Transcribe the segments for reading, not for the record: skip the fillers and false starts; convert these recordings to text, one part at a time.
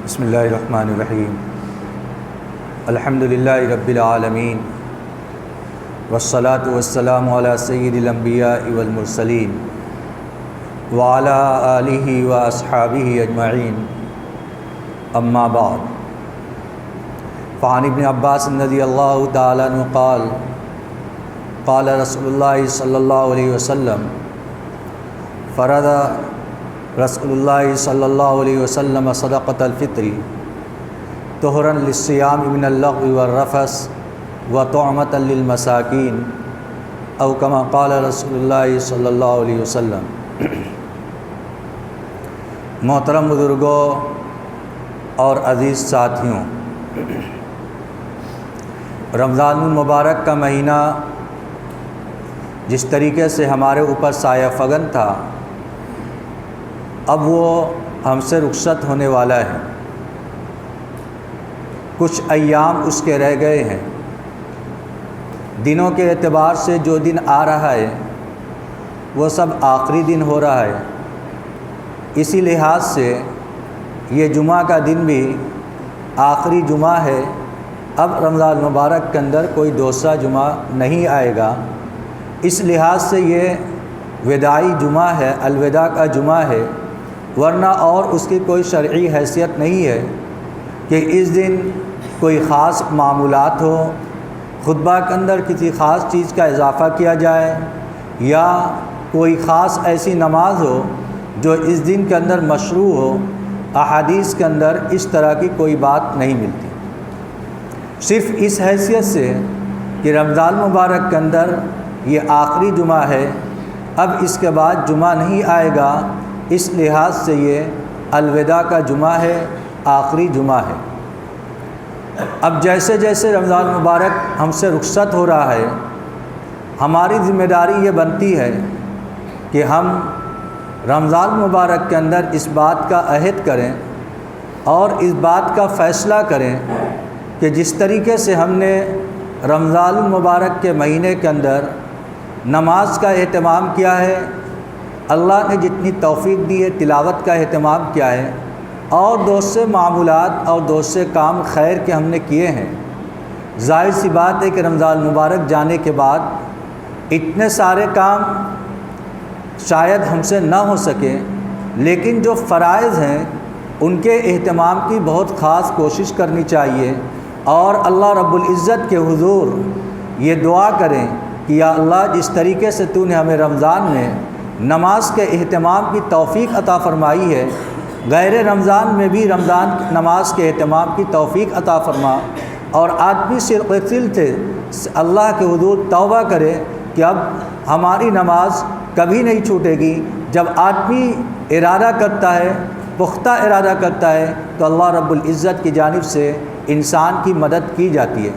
بسم اللہ الرحمن الرحیم الحمدللہ رب العالمین والصلاة والسلام علی سید الانبیاء والمرسلین وعلی آلہ واصحابہ اجمعین اما بعد فعن ابن عباس رضی اللہ تعالی عنہ قال قال رسول اللہ صلی اللہ علیہ وسلم فرض رسول اللہ صلی اللہ علیہ وسلم صدقۃ الفطر طہرا للصیام من اللغو والرفث وطعمۃ للمساکین او کما قال رسول اللہ صلی اللہ علیہ وسلم۔ محترم بزرگوں اور عزیز ساتھیوں، رمضان المبارک کا مہینہ جس طریقے سے ہمارے اوپر سایہ فگن تھا، اب وہ ہم سے رخصت ہونے والا ہے۔ کچھ ایام اس کے رہ گئے ہیں۔ دنوں کے اعتبار سے جو دن آ رہا ہے وہ سب آخری دن ہو رہا ہے۔ اسی لحاظ سے یہ جمعہ کا دن بھی آخری جمعہ ہے۔ اب رمضان المبارک کے اندر کوئی دوسرا جمعہ نہیں آئے گا۔ اس لحاظ سے یہ وداعی جمعہ ہے، الوداع کا جمعہ ہے، ورنہ اور اس کی کوئی شرعی حیثیت نہیں ہے کہ اس دن کوئی خاص معمولات ہو، خطبہ کے اندر کسی خاص چیز کا اضافہ کیا جائے، یا کوئی خاص ایسی نماز ہو جو اس دن کے اندر مشروع ہو۔ احادیث کے اندر اس طرح کی کوئی بات نہیں ملتی۔ صرف اس حیثیت سے کہ رمضان مبارک کے اندر یہ آخری جمعہ ہے، اب اس کے بعد جمعہ نہیں آئے گا، اس لحاظ سے یہ الوداع کا جمعہ ہے، آخری جمعہ ہے۔ اب جیسے جیسے رمضان مبارک ہم سے رخصت ہو رہا ہے، ہماری ذمہ داری یہ بنتی ہے کہ ہم رمضان مبارک کے اندر اس بات کا عہد کریں اور اس بات کا فیصلہ کریں کہ جس طریقے سے ہم نے رمضان المبارک کے مہینے کے اندر نماز کا اہتمام کیا ہے، اللہ نے جتنی توفیق دی ہے تلاوت کا اہتمام کیا ہے، اور دوسرے معمولات اور دوسرے کام خیر کے ہم نے کیے ہیں، ظاہر سی بات ہے کہ رمضان مبارک جانے کے بعد اتنے سارے کام شاید ہم سے نہ ہو سکے، لیکن جو فرائض ہیں ان کے اہتمام کی بہت خاص کوشش کرنی چاہیے، اور اللہ رب العزت کے حضور یہ دعا کریں کہ یا اللہ جس طریقے سے تو نے ہمیں رمضان میں نماز کے اہتمام کی توفیق عطا فرمائی ہے، غیر رمضان میں بھی رمضان نماز کے اہتمام کی توفیق عطا فرما، اور آدمی دل سے اللہ کے حضور توبہ کرے کہ اب ہماری نماز کبھی نہیں چھوٹے گی۔ جب آدمی ارادہ کرتا ہے، پختہ ارادہ کرتا ہے، تو اللہ رب العزت کی جانب سے انسان کی مدد کی جاتی ہے۔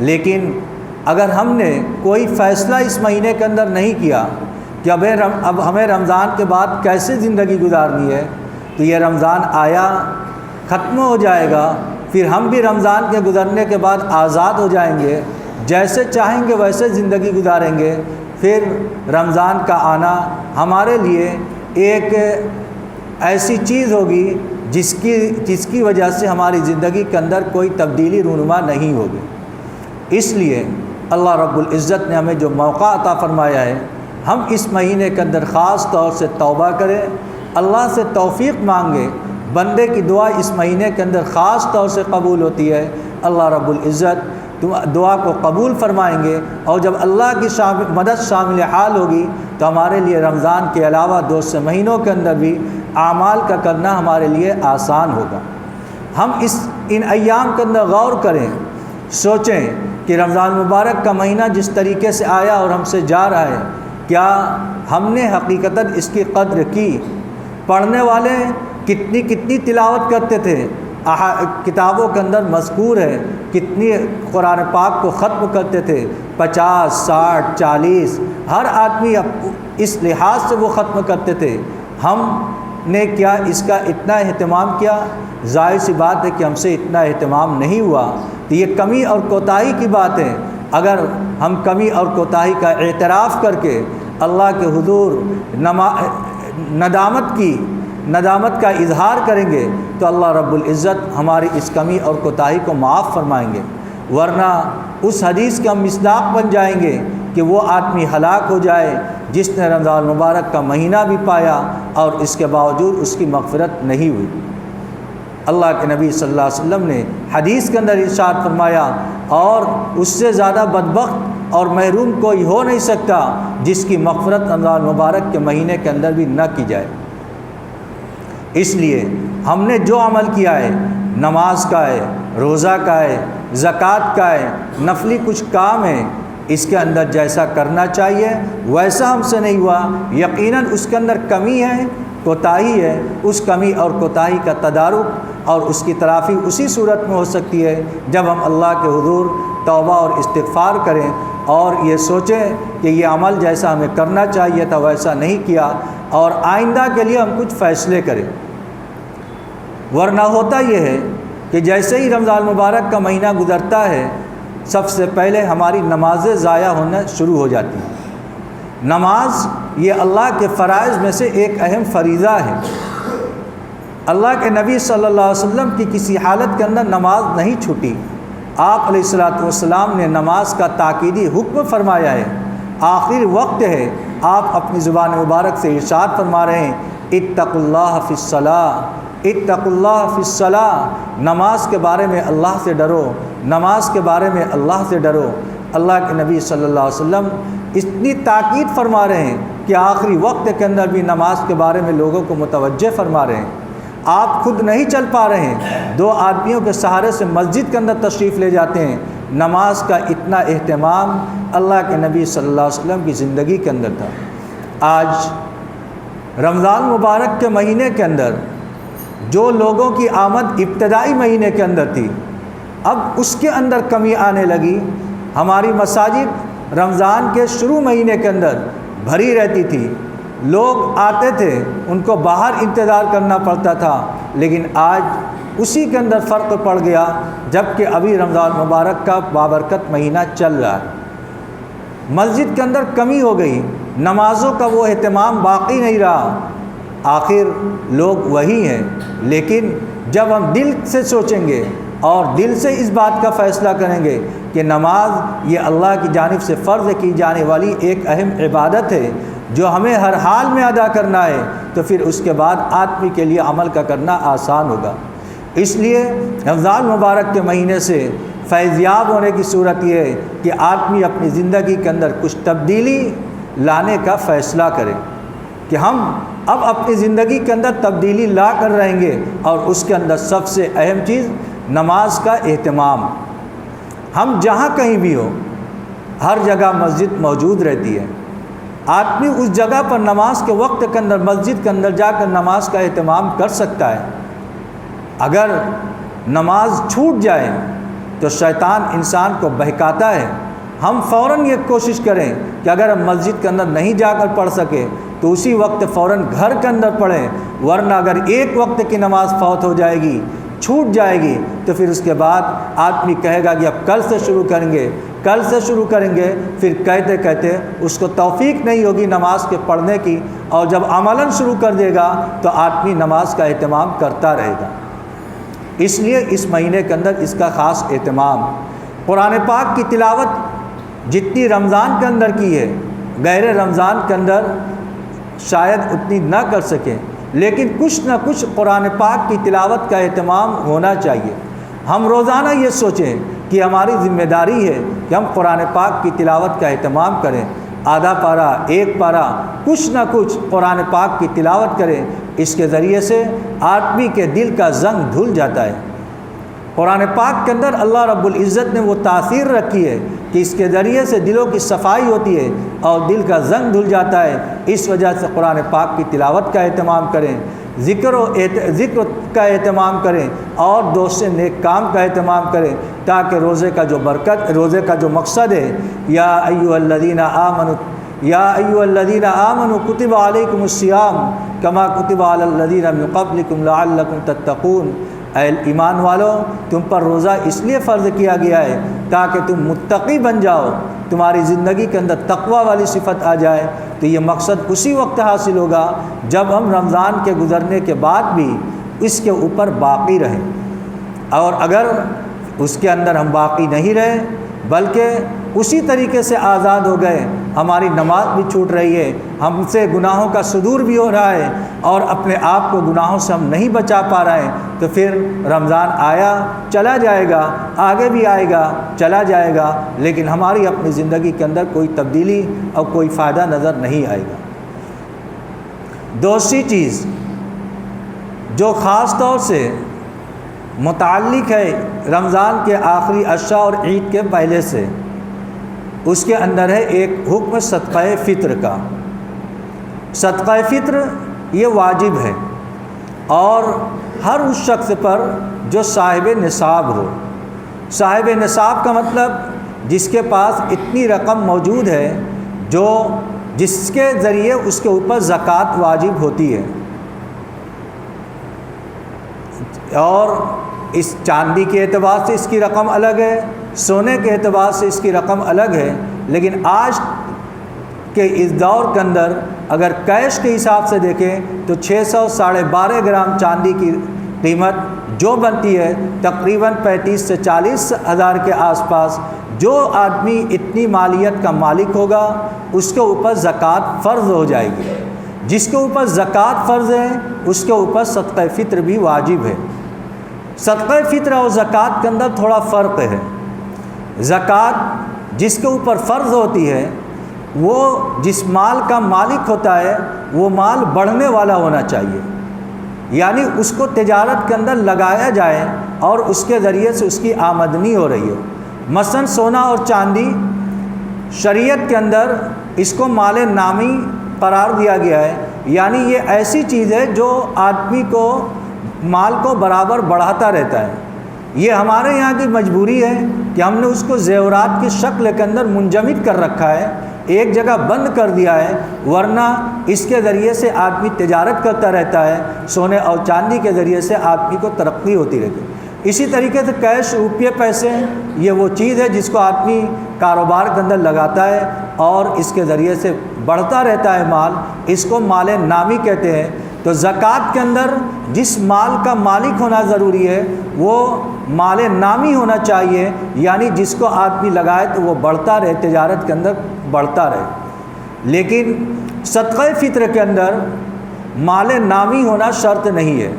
لیکن اگر ہم نے کوئی فیصلہ اس مہینے کے اندر نہیں کیا کہ اب ہمیں رمضان کے بعد کیسے زندگی گزارنی ہے، تو یہ رمضان آیا، ختم ہو جائے گا، پھر ہم بھی رمضان کے گزرنے کے بعد آزاد ہو جائیں گے، جیسے چاہیں گے ویسے زندگی گزاریں گے۔ پھر رمضان کا آنا ہمارے لیے ایک ایسی چیز ہوگی جس کی وجہ سے ہماری زندگی کے اندر کوئی تبدیلی رونما نہیں ہوگی۔ اس لیے اللہ رب العزت نے ہمیں جو موقع عطا فرمایا ہے، ہم اس مہینے کے اندر خاص طور سے توبہ کریں، اللہ سے توفیق مانگیں۔ بندے کی دعا اس مہینے کے اندر خاص طور سے قبول ہوتی ہے۔ اللہ رب العزت دعا کو قبول فرمائیں گے، اور جب اللہ کی مدد شامل حال ہوگی تو ہمارے لیے رمضان کے علاوہ دوسرے مہینوں کے اندر بھی اعمال کا کرنا ہمارے لیے آسان ہوگا۔ ہم ان ایام کے اندر غور کریں، سوچیں کہ رمضان مبارک کا مہینہ جس طریقے سے آیا اور ہم سے جا رہا ہے، کیا ہم نے حقیقتاً اس کی قدر کی؟ پڑھنے والے کتنی تلاوت کرتے تھے، کتابوں کے اندر مذکور ہے کتنی قرآن پاک کو ختم کرتے تھے، 50، 60، 40، ہر آدمی اس لحاظ سے وہ ختم کرتے تھے۔ ہم نے کیا اس کا اتنا اہتمام کیا؟ ظاہر سی بات ہے کہ ہم سے اتنا اہتمام نہیں ہوا، تو یہ کمی اور کوتاہی کی بات ہے۔ اگر ہم کمی اور کوتاہی کا اعتراف کر کے اللہ کے حضور ندامت کی ندامت کا اظہار کریں گے تو اللہ رب العزت ہماری اس کمی اور کوتاہی کو معاف فرمائیں گے، ورنہ اس حدیث کا مصداق بن جائیں گے کہ وہ آدمی ہلاک ہو جائے جس نے رمضان المبارک کا مہینہ بھی پایا اور اس کے باوجود اس کی مغفرت نہیں ہوئی۔ اللہ کے نبی صلی اللہ علیہ وسلم نے حدیث کے اندر ارشاد فرمایا، اور اس سے زیادہ بدبخت اور محروم کوئی ہو نہیں سکتا جس کی مغفرت رمضان المبارک کے مہینے کے اندر بھی نہ کی جائے۔ اس لیے ہم نے جو عمل کیا ہے، نماز کا ہے، روزہ کا ہے، زکوٰۃ کا ہے، نفلی کچھ کام ہے، اس کے اندر جیسا کرنا چاہیے ویسا ہم سے نہیں ہوا، یقیناً اس کے اندر کمی ہے، کوتاہی ہے۔ اس کمی اور کوتاہی کا تدارک اور اس کی تلافی اسی صورت میں ہو سکتی ہے جب ہم اللہ کے حضور توبہ اور استغفار کریں اور یہ سوچیں کہ یہ عمل جیسا ہمیں کرنا چاہیے تھا ویسا نہیں کیا، اور آئندہ کے لیے ہم کچھ فیصلے کریں۔ ورنہ ہوتا یہ ہے کہ جیسے ہی رمضان مبارک کا مہینہ گزرتا ہے، سب سے پہلے ہماری نمازیں ضائع ہونا شروع ہو جاتی ہیں۔ نماز یہ اللہ کے فرائض میں سے ایک اہم فریضہ ہے۔ اللہ کے نبی صلی اللہ علیہ وسلم کی کسی حالت کے اندر نماز نہیں چھوٹی۔ آپ علیہ الصلوۃ والسلام نے نماز کا تاکیدی حکم فرمایا ہے، آخر وقت ہے، آپ اپنی زبان مبارک سے ارشاد فرما رہے ہیں، اتقوا اللہ فی الصلاۃ، اتقوا اللہ فی الصلاۃ، نماز کے بارے میں اللہ سے ڈرو، نماز کے بارے میں اللہ سے ڈرو۔ اللہ کے نبی صلی اللہ علیہ وسلم اتنی تاکید فرما رہے ہیں کہ آخری وقت کے اندر بھی نماز کے بارے میں لوگوں کو متوجہ فرما رہے ہیں۔ آپ خود نہیں چل پا رہے ہیں، دو آدمیوں کے سہارے سے مسجد کے اندر تشریف لے جاتے ہیں۔ نماز کا اتنا اہتمام اللہ کے نبی صلی اللہ علیہ وسلم کی زندگی کے اندر تھا۔ آج رمضان مبارک کے مہینے کے اندر جو لوگوں کی آمد ابتدائی مہینے کے اندر تھی، اب اس کے اندر کمی آنے لگی۔ ہماری مساجد رمضان کے شروع مہینے کے اندر بھری رہتی تھی، لوگ آتے تھے، ان کو باہر انتظار کرنا پڑتا تھا، لیکن آج اسی کے اندر فرق پڑ گیا جبکہ ابھی رمضان مبارک کا بابرکت مہینہ چل رہا ہے۔ مسجد کے اندر کمی ہو گئی، نمازوں کا وہ اہتمام باقی نہیں رہا۔ آخر لوگ وہی ہیں، لیکن جب ہم دل سے سوچیں گے اور دل سے اس بات کا فیصلہ کریں گے کہ نماز یہ اللہ کی جانب سے فرض کی جانے والی ایک اہم عبادت ہے جو ہمیں ہر حال میں ادا کرنا ہے، تو پھر اس کے بعد آدمی کے لیے عمل کا کرنا آسان ہوگا۔ اس لیے رمضان مبارک کے مہینے سے فیضیاب ہونے کی صورت یہ ہے کہ آدمی اپنی زندگی کے اندر کچھ تبدیلی لانے کا فیصلہ کرے کہ ہم اب اپنی زندگی کے اندر تبدیلی لا کر رہیں گے، اور اس کے اندر سب سے اہم چیز نماز کا اہتمام۔ ہم جہاں کہیں بھی ہو، ہر جگہ مسجد موجود رہتی ہے، آدمی اس جگہ پر نماز کے وقت کے اندر مسجد کے اندر جا کر نماز کا اہتمام کر سکتا ہے۔ اگر نماز چھوٹ جائے تو شیطان انسان کو بہکاتا ہے۔ ہم فوراً یہ کوشش کریں کہ اگر ہم مسجد کے اندر نہیں جا کر پڑھ سکے تو اسی وقت فوراً گھر کے اندر پڑھیں، ورنہ اگر ایک وقت کی نماز فوت ہو جائے گی، چھوٹ جائے گی، تو پھر اس کے بعد آدمی کہے گا کہ اب کل سے شروع کریں گے، کل سے شروع کریں گے، پھر کہتے کہتے اس کو توفیق نہیں ہوگی نماز کے پڑھنے کی، اور جب عملاً شروع کر دے گا تو آدمی نماز کا اہتمام کرتا رہے گا۔ اس لیے اس مہینے کے اندر اس کا خاص اہتمام۔ قرآن پاک کی تلاوت جتنی رمضان کے اندر کی ہے، غیر رمضان کے اندر شاید اتنی نہ کر سکیں، لیکن کچھ نہ کچھ قرآن پاک کی تلاوت کا اہتمام ہونا چاہیے۔ ہم روزانہ یہ سوچیں کہ ہماری ذمہ داری ہے کہ ہم قرآن پاک کی تلاوت کا اہتمام کریں، آدھا پارہ، ایک پارہ، کچھ نہ کچھ قرآن پاک کی تلاوت کریں۔ اس کے ذریعے سے آدمی کے دل کا زنگ دھل جاتا ہے۔ قرآن پاک کے اندر اللہ رب العزت نے وہ تاثیر رکھی ہے کہ اس کے ذریعے سے دلوں کی صفائی ہوتی ہے اور دل کا زنگ دھل جاتا ہے۔ اس وجہ سے قرآن پاک کی تلاوت کا اہتمام کریں، ذکر کا اہتمام کریں، اور دوسرے نیک کام کا اہتمام کریں، تاکہ روزے کا جو مقصد ہے، یا ایھا الذین آمنوا کتب علیکم الصیام کما کتب علی الذین من قبلکم لعلکم تتقون، اے ایمان والو، تم پر روزہ اس لیے فرض کیا گیا ہے تاکہ تم متقی بن جاؤ، تمہاری زندگی کے اندر تقوی والی صفت آ جائے، تو یہ مقصد اسی وقت حاصل ہوگا جب ہم رمضان کے گزرنے کے بعد بھی اس کے اوپر باقی رہیں، اور اگر اس کے اندر ہم باقی نہیں رہے بلکہ اسی طریقے سے آزاد ہو گئے، ہماری نماز بھی چھوٹ رہی ہے، ہم سے گناہوں کا صدور بھی ہو رہا ہے اور اپنے آپ کو گناہوں سے ہم نہیں بچا پا رہے ہیں، تو پھر رمضان آیا چلا جائے گا، آگے بھی آئے گا چلا جائے گا، لیکن ہماری اپنی زندگی کے اندر کوئی تبدیلی اور کوئی فائدہ نظر نہیں آئے گا۔ دوسری چیز جو خاص طور سے متعلق ہے رمضان کے آخری عشاء اور عید کے پہلے سے، اس کے اندر ہے ایک حکم صدقہ فطر کا۔ صدقہ فطر یہ واجب ہے اور ہر اس شخص پر جو صاحب نصاب ہو۔ صاحب نصاب کا مطلب جس کے پاس اتنی رقم موجود ہے جس کے ذریعے اس کے اوپر زکوٰۃ واجب ہوتی ہے، اور اس چاندی کے اعتبار سے اس کی رقم الگ ہے، سونے کے اعتبار سے اس کی رقم الگ ہے، لیکن آج کے اس دور کے اندر اگر کیش کے حساب سے دیکھیں تو 600-12.5 گرام چاندی کی قیمت جو بنتی ہے تقریباً 35 سے 40 ہزار کے آس پاس۔ جو آدمی اتنی مالیت کا مالک ہوگا اس کے اوپر زکوٰۃ فرض ہو جائے گی۔ جس کے اوپر زکوٰۃ فرض ہے اس کے اوپر صدقہ فطر بھی واجب ہے۔ صدقہ فطر اور زکوٰۃ کے اندر تھوڑا فرق ہے۔ زکوٰۃ جس کے اوپر فرض ہوتی ہے وہ جس مال کا مالک ہوتا ہے وہ مال بڑھنے والا ہونا چاہیے، یعنی اس کو تجارت کے اندر لگایا جائے اور اس کے ذریعے سے اس کی آمدنی ہو رہی ہو۔ مثلا سونا اور چاندی شریعت کے اندر اس کو مال نامی قرار دیا گیا ہے، یعنی یہ ایسی چیز ہے جو آدمی کو مال کو برابر بڑھاتا رہتا ہے۔ یہ ہمارے یہاں کی مجبوری ہے کہ ہم نے اس کو زیورات کی شکل کے اندر منجمد کر رکھا ہے، ایک جگہ بند کر دیا ہے، ورنہ اس کے ذریعے سے آدمی تجارت کرتا رہتا ہے، سونے اور چاندی کے ذریعے سے آدمی کو ترقی ہوتی رہتی ہے۔ اسی طریقے سے کیش، روپیے، پیسے یہ وہ چیز ہے جس کو آدمی کاروبار کے اندر لگاتا ہے اور اس کے ذریعے سے بڑھتا رہتا ہے مال، اس کو مال نامی کہتے ہیں۔ تو زکوٰۃ کے اندر جس مال کا مالک ہونا ضروری ہے وہ مال نامی ہونا چاہیے، یعنی جس کو آدمی لگائے تو وہ بڑھتا رہے، تجارت کے اندر بڑھتا رہے۔ لیکن صدقہ فطر کے اندر مال نامی ہونا شرط نہیں ہے،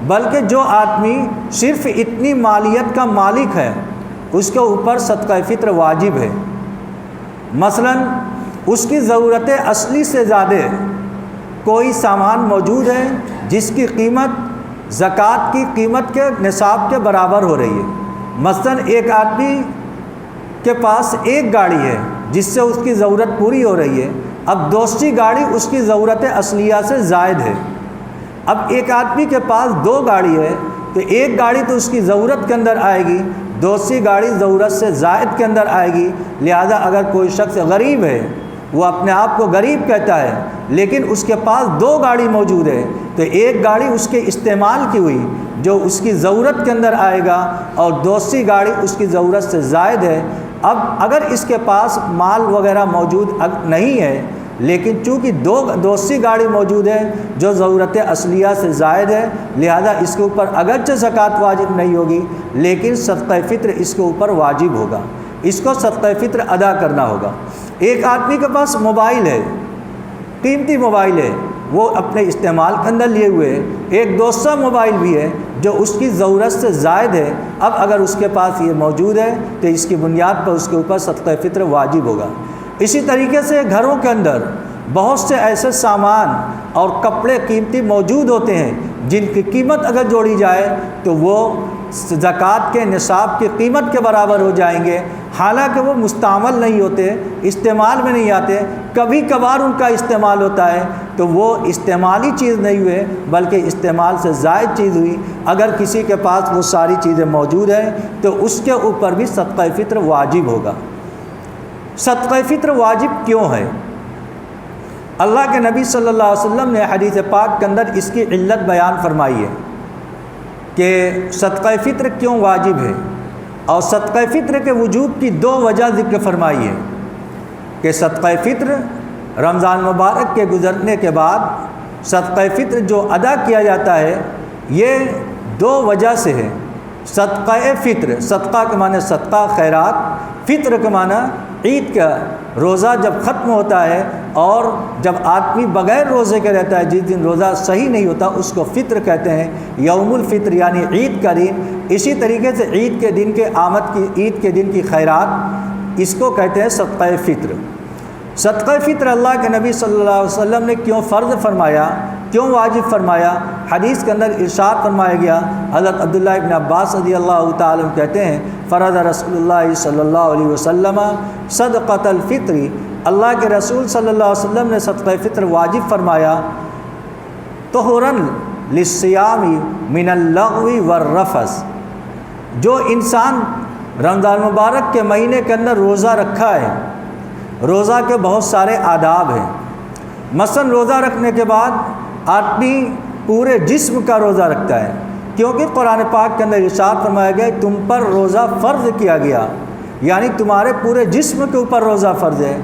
بلکہ جو آدمی صرف اتنی مالیت کا مالک ہے اس کے اوپر صدقہ فطر واجب ہے۔ مثلا اس کی ضرورت اصلی سے زیادہ کوئی سامان موجود ہے جس کی قیمت زکوٰۃ کی قیمت کے نصاب کے برابر ہو رہی ہے۔ مثلا ایک آدمی کے پاس ایک گاڑی ہے جس سے اس کی ضرورت پوری ہو رہی ہے، اب دوسری گاڑی اس کی ضرورت اصلیہ سے زائد ہے۔ اب ایک آدمی کے پاس 2 گاڑی ہے تو ایک گاڑی تو اس کی ضرورت کے اندر آئے گی، دوسری گاڑی ضرورت سے زائد کے اندر آئے گی۔ لہذا اگر کوئی شخص غریب ہے، وہ اپنے آپ کو غریب کہتا ہے، لیکن اس کے پاس 2 گاڑی موجود ہے تو ایک گاڑی اس کے استعمال کی ہوئی جو اس کی ضرورت کے اندر آئے گا اور دوسری گاڑی اس کی ضرورت سے زائد ہے۔ اب اگر اس کے پاس مال وغیرہ موجود نہیں ہے لیکن چونکہ دوسری گاڑی موجود ہے جو ضرورت اصلیہ سے زائد ہے، لہذا اس کے اوپر اگرچہ زکوٰۃ واجب نہیں ہوگی لیکن صدقہ فطر اس کے اوپر واجب ہوگا، اس کو صدقہ فطر ادا کرنا ہوگا۔ ایک آدمی کے پاس موبائل ہے، قیمتی موبائل ہے، وہ اپنے استعمال کے اندر لیے ہوئے ہے، ایک دوسرا موبائل بھی ہے جو اس کی ضرورت سے زائد ہے، اب اگر اس کے پاس یہ موجود ہے تو اس کی بنیاد پر اس کے اوپر صدقہ فطر واجب ہوگا۔ اسی طریقے سے گھروں کے اندر بہت سے ایسے سامان اور کپڑے قیمتی موجود ہوتے ہیں جن کی قیمت اگر جوڑی جائے تو وہ زکوٰۃ کے نصاب کی قیمت کے برابر ہو جائیں گے، حالانکہ وہ مستعمل نہیں ہوتے، استعمال میں نہیں آتے، کبھی کبھار ان کا استعمال ہوتا ہے تو وہ استعمالی چیز نہیں ہوئے بلکہ استعمال سے زائد چیز ہوئی۔ اگر کسی کے پاس وہ ساری چیزیں موجود ہیں تو اس کے اوپر بھی صدقہ فطر واجب ہوگا۔ صدقہ فطر واجب کیوں ہے؟ اللہ کے نبی صلی اللہ علیہ وسلم نے حدیث پاک کے اندر اس کی علت بیان فرمائی ہے کہ صدقہ فطر کیوں واجب ہے، اور صدقہ فطر کے وجوب کی 2 وجہ ذکر فرمائی ہے کہ صدقہ فطر رمضان مبارک کے گزرنے کے بعد صدقہ فطر جو ادا کیا جاتا ہے یہ دو وجہ سے ہے۔ صدقہ فطر، صدقہ کے معنی صدقہ خیرات، فطر کے معنی عید کا روزہ جب ختم ہوتا ہے اور جب آدمی بغیر روزے کے رہتا ہے، جس دن روزہ صحیح نہیں ہوتا اس کو فطر کہتے ہیں، یوم الفطر یعنی عید کا دن۔ اسی طریقے سے عید کے دن کے آمد کی، عید کے دن کی خیرات، اس کو کہتے ہیں صدقہ فطر۔ صدقہ فطر اللہ کے نبی صلی اللہ علیہ وسلم نے کیوں فرض فرمایا، کیوں واجب فرمایا؟ حدیث کے اندر ارشاد فرمایا گیا، حضرت عبداللہ ابن عباس رضی اللہ تعالیٰ عنہ کہتے ہیں، فرض رسول اللہ صلی اللہ علیہ وسلم صدقۃ الفطر، اللہ کے رسول صلی اللہ علیہ وسلم نے صدقہ فطر واجب فرمایا، طہرا للصیام من اللغو والرفث۔ جو انسان رمضان مبارک کے مہینے کے اندر روزہ رکھا ہے، روزہ کے بہت سارے آداب ہیں۔ مثلا روزہ رکھنے کے بعد آدمی پورے جسم کا روزہ رکھتا ہے، کیونکہ قرآن پاک کے اندر ارشاد فرمایا گیا تم پر روزہ فرض کیا گیا، یعنی تمہارے پورے جسم کے اوپر روزہ فرض ہے۔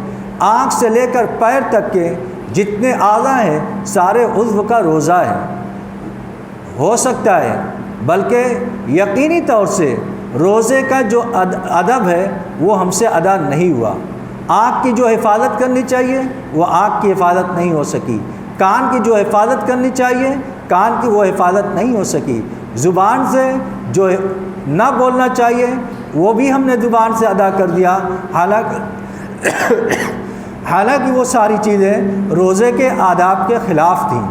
آنکھ سے لے کر پیر تک کے جتنے اعضاء ہیں سارے عضو کا روزہ ہے۔ ہو سکتا ہے بلکہ یقینی طور سے روزے کا جو ادب ہے وہ ہم سے ادا نہیں ہوا۔ آنکھ کی جو حفاظت کرنی چاہیے وہ آنکھ کی حفاظت نہیں ہو سکی، کان کی جو حفاظت کرنی چاہیے کان کی وہ حفاظت نہیں ہو سکی، زبان سے جو نہ بولنا چاہیے وہ بھی ہم نے زبان سے ادا کر دیا، حالانکہ وہ ساری چیزیں روزے کے آداب کے خلاف تھیں۔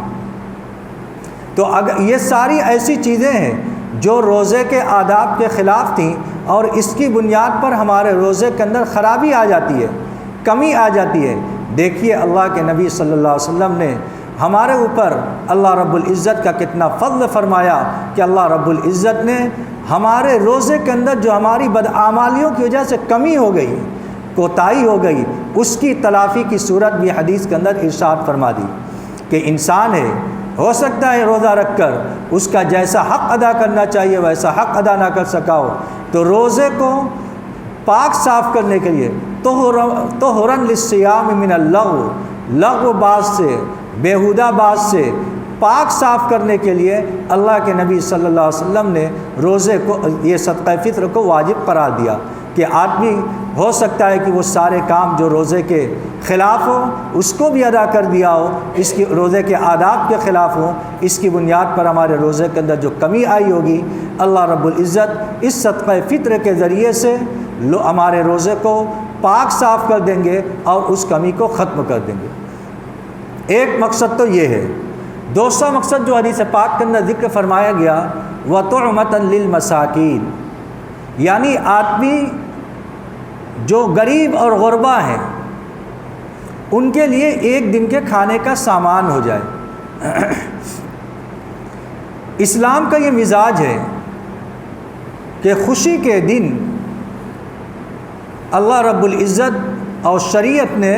تو اگر یہ ساری ایسی چیزیں ہیں جو روزے کے آداب کے خلاف تھیں اور اس کی بنیاد پر ہمارے روزے کے اندر خرابی آ جاتی ہے، کمی آ جاتی ہے۔ دیکھیے اللہ کے نبی صلی اللہ علیہ وسلم نے ہمارے اوپر اللہ رب العزت کا کتنا فضل فرمایا کہ اللہ رب العزت نے ہمارے روزے کے اندر جو ہماری بدعمالیوں کی وجہ سے کمی ہو گئی، کوتاہی ہو گئی، اس کی تلافی کی صورت بھی حدیث کے اندر ارشاد فرما دی کہ انسان ہے، ہو سکتا ہے روزہ رکھ کر اس کا جیسا حق ادا کرنا چاہیے ویسا حق ادا نہ کر سکا ہو، تو روزے کو پاک صاف کرنے کے لیے طہرا للصیام من اللغو، لغو باز سے، بیہودہ باز سے پاک صاف کرنے کے لیے اللہ کے نبی صلی اللہ علیہ وسلم نے روزے کو، یہ صدقہ فطر کو واجب قرار دیا کہ آدمی ہو سکتا ہے کہ وہ سارے کام جو روزے کے خلاف ہو اس کو بھی ادا کر دیا ہو، اس کی روزے کے آداب کے خلاف ہو، اس کی بنیاد پر ہمارے روزے کے اندر جو کمی آئی ہوگی اللہ رب العزت اس صدقہ فطر کے ذریعے سے ہمارے روزے کو پاک صاف کر دیں گے اور اس کمی کو ختم کر دیں گے۔ ایک مقصد تو یہ ہے۔ دوسرا مقصد جو حدیث پاک کے اندر ذکر فرمایا گیا وَطُعْمَةً لِلْمَسَاكِينِ، یعنی آدمی جو غریب اور غربا ہیں ان کے لیے ایک دن کے کھانے کا سامان ہو جائے۔ اسلام کا یہ مزاج ہے کہ خوشی کے دن اللہ رب العزت اور شریعت نے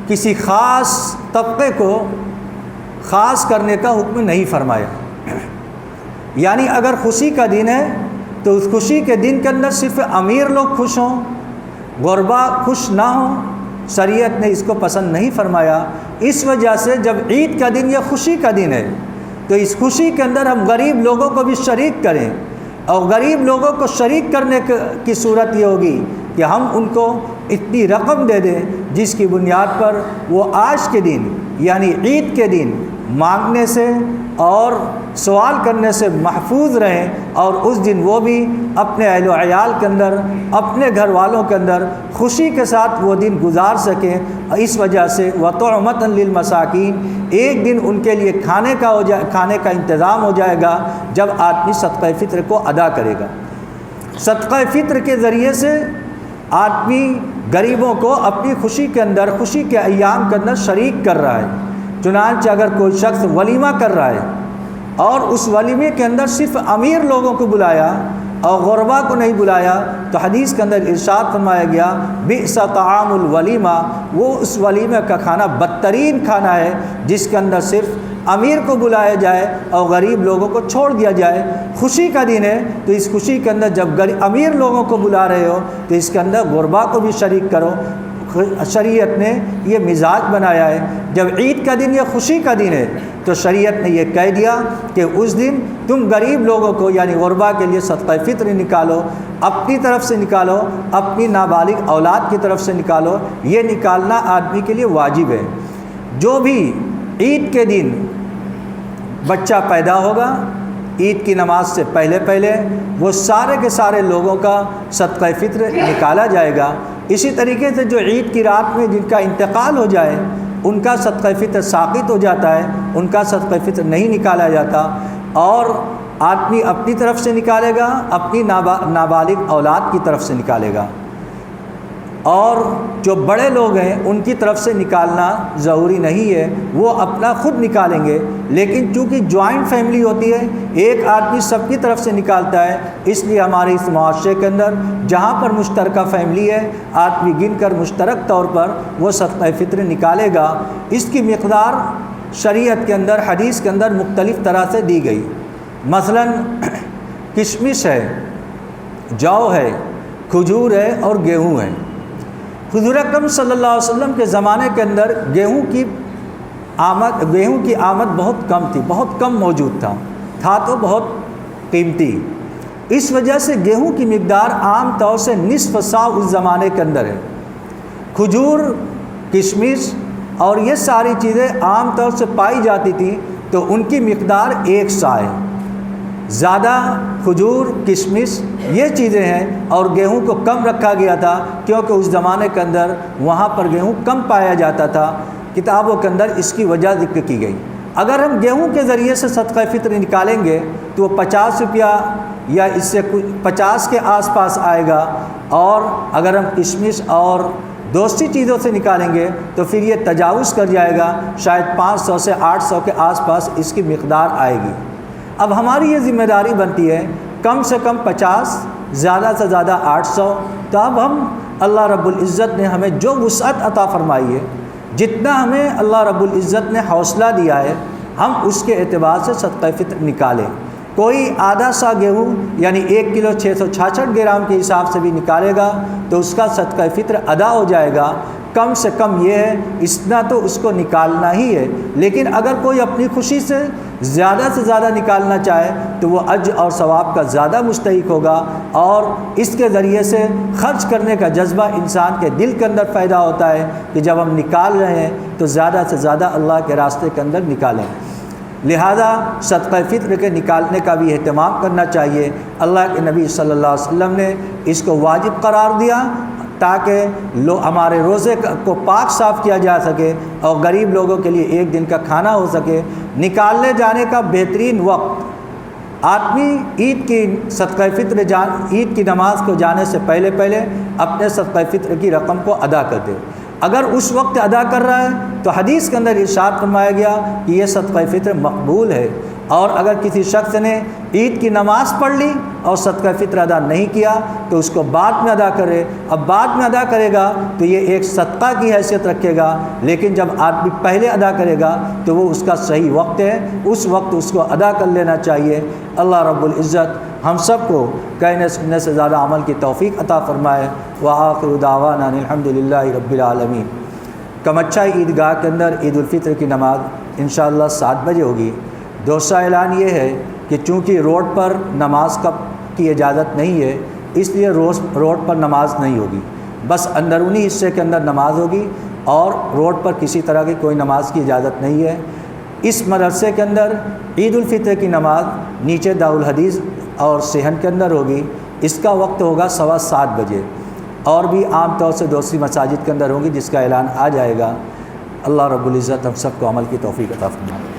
کسی خاص طبقے کو خاص کرنے کا حکم نہیں فرمایا۔ یعنی اگر خوشی کا دن ہے تو اس خوشی کے دن کے اندر صرف امیر لوگ خوش ہوں، غربا خوش نہ ہوں، شریعت نے اس کو پسند نہیں فرمایا۔ اس وجہ سے جب عید کا دن یا خوشی کا دن ہے تو اس خوشی کے اندر ہم غریب لوگوں کو بھی شریک کریں، اور غریب لوگوں کو شریک کرنے کی صورت یہ ہوگی کہ ہم ان کو اتنی رقم دے دیں جس کی بنیاد پر وہ آج کے دن یعنی عید کے دن مانگنے سے اور سوال کرنے سے محفوظ رہیں، اور اس دن وہ بھی اپنے اہل و عیال کے اندر، اپنے گھر والوں کے اندر خوشی کے ساتھ وہ دن گزار سکیں۔ اس وجہ سے وَطُعْمَةً لِلْمَسَاكِينِ، ایک دن ان کے لیے کھانے کا انتظام ہو جائے گا جب آدمی صدقہ فطر کو ادا کرے گا۔ صدقہ فطر کے ذریعے سے آدمی غریبوں کو اپنی خوشی کے اندر، خوشی کے ایام کے اندر شریک کر رہا ہے۔ چنانچہ اگر کوئی شخص ولیمہ کر رہا ہے اور اس ولیمے کے اندر صرف امیر لوگوں کو بلایا اور غربا کو نہیں بلایا تو حدیث کے اندر ارشاد فرمایا گیا بئس طعام الولیمہ، وہ اس ولیمے کا کھانا بدترین کھانا ہے جس کے اندر صرف امیر کو بلایا جائے اور غریب لوگوں کو چھوڑ دیا جائے۔ خوشی کا دن ہے تو اس خوشی کے اندر جب امیر لوگوں کو بلا رہے ہو تو اس کے اندر غربا کو بھی شریک کرو۔ شریعت نے یہ مزاج بنایا ہے، جب عید کا دن یا خوشی کا دن ہے تو شریعت نے یہ کہہ دیا کہ اس دن تم غریب لوگوں کو یعنی غربا کے لیے صدقہ فطر نکالو، اپنی طرف سے نکالو، اپنی نابالغ اولاد کی طرف سے نکالو، یہ نکالنا آدمی کے لیے واجب ہے۔ جو بھی عید کے دن بچہ پیدا ہوگا عید کی نماز سے پہلے وہ سارے کے سارے لوگوں کا صدقہ فطر نکالا جائے گا۔ اسی طریقے سے جو عید کی رات میں جن کا انتقال ہو جائے ان کا صدقہ فطر ساقط ہو جاتا ہے، ان کا صدقہ فطر نہیں نکالا جاتا، اور آدمی اپنی طرف سے نکالے گا، اپنی نابالغ اولاد کی طرف سے نکالے گا، اور جو بڑے لوگ ہیں ان کی طرف سے نکالنا ضروری نہیں ہے، وہ اپنا خود نکالیں گے۔ لیکن چونکہ جوائنٹ فیملی ہوتی ہے، ایک آدمی سب کی طرف سے نکالتا ہے، اس لیے ہمارے اس معاشرے کے اندر جہاں پر مشترکہ فیملی ہے آدمی گن کر مشترک طور پر وہ صدقہ فطر نکالے گا۔ اس کی مقدار شریعت کے اندر حدیث کے اندر مختلف طرح سے دی گئی، مثلا کشمش ہے، جو ہے، کھجور ہے اور گیہوں ہے۔ حضور اکرم صلی اللہ علیہ وسلم کے زمانے کے اندر گیہوں کی آمد بہت کم تھی، بہت کم موجود تھا تو بہت قیمتی، اس وجہ سے گیہوں کی مقدار عام طور سے نصف سا اس زمانے کے اندر ہے۔ کھجور، کشمش اور یہ ساری چیزیں عام طور سے پائی جاتی تھیں تو ان کی مقدار 1 سا ہے۔ زیادہ کھجور، کشمش یہ چیزیں ہیں، اور گیہوں کو کم رکھا گیا تھا کیونکہ اس زمانے کے اندر وہاں پر گیہوں کم پایا جاتا تھا۔ کتابوں کے اندر اس کی وجہ ذکر کی گئی۔ اگر ہم گیہوں کے ذریعے سے صدقہ فطر نکالیں گے تو وہ 50 روپیہ یا اس سے 50 کے آس پاس آئے گا، اور اگر ہم کشمش اور دوسری چیزوں سے نکالیں گے تو پھر یہ تجاوز کر جائے گا، شاید 500 سے 800 کے آس پاس اس کی مقدار آئے گی۔ اب ہماری یہ ذمہ داری بنتی ہے کم سے کم 50، زیادہ سے زیادہ 800۔ تو اب ہم اللہ رب العزت نے ہمیں جو وسعت عطا فرمائی ہے، جتنا ہمیں اللہ رب العزت نے حوصلہ دیا ہے، ہم اس کے اعتبار سے صدقہ فطر نکالیں۔ کوئی آدھا سا گیہوں یعنی 1 کلو 666 گرام کے حساب سے بھی نکالے گا تو اس کا صدقہ فطر ادا ہو جائے گا۔ کم سے کم یہ ہے، اتنا تو اس کو نکالنا ہی ہے۔ لیکن اگر کوئی اپنی خوشی سے زیادہ نکالنا چاہے تو وہ اجر اور ثواب کا زیادہ مستحق ہوگا، اور اس کے ذریعے سے خرچ کرنے کا جذبہ انسان کے دل کے اندر پیدا ہوتا ہے کہ جب ہم نکال رہے ہیں تو زیادہ سے زیادہ اللہ کے راستے کے اندر نکالیں۔ لہذا صدقہ فطر کے نکالنے کا بھی اہتمام کرنا چاہیے۔ اللہ کے نبی صلی اللہ علیہ وسلم نے اس کو واجب قرار دیا تاکہ ہمارے روزے کو پاک صاف کیا جا سکے اور غریب لوگوں کے لیے ایک دن کا کھانا ہو سکے۔ نکالنے جانے کا بہترین وقت آدمی عید کی صدقہ فطر عید کی نماز کو جانے سے پہلے اپنے صدقہ فطر کی رقم کو ادا کر دے۔ اگر اس وقت ادا کر رہا ہے تو حدیث کے اندر ارشاد فرمایا گیا کہ یہ صدقہ فطر مقبول ہے، اور اگر کسی شخص نے عید کی نماز پڑھ لی اور صدقہ فطر ادا نہیں کیا تو اس کو بعد میں ادا کرے۔ اب بعد میں ادا کرے گا تو یہ ایک صدقہ کی حیثیت رکھے گا، لیکن جب آدمی پہلے ادا کرے گا تو وہ اس کا صحیح وقت ہے، اس وقت اس کو ادا کر لینا چاہیے۔ اللہ رب العزت ہم سب کو کہنے سننے سے زیادہ عمل کی توفیق عطا فرمائے۔ وآخر دعوانا الحمدللہ رب العالمین۔ کمچہ عیدگاہ کے اندر عید الفطر کی نماز انشاءاللہ 7 بجے ہوگی۔ دوسرا اعلان یہ ہے کہ چونکہ روڈ پر نماز کی اجازت نہیں ہے، اس لیے روڈ پر نماز نہیں ہوگی، بس اندرونی حصے کے اندر نماز ہوگی، اور روڈ پر کسی طرح کی کوئی نماز کی اجازت نہیں ہے۔ اس مدرسے کے اندر عید الفطر کی نماز نیچے دارالحدیث اور صحن کے اندر ہوگی، اس کا وقت ہوگا 7:15 بجے، اور بھی عام طور سے دوسری مساجد کے اندر ہوگی جس کا اعلان آ جائے گا۔ اللہ رب العزت ہم سب کو عمل کی توفیق عطا فرمائے۔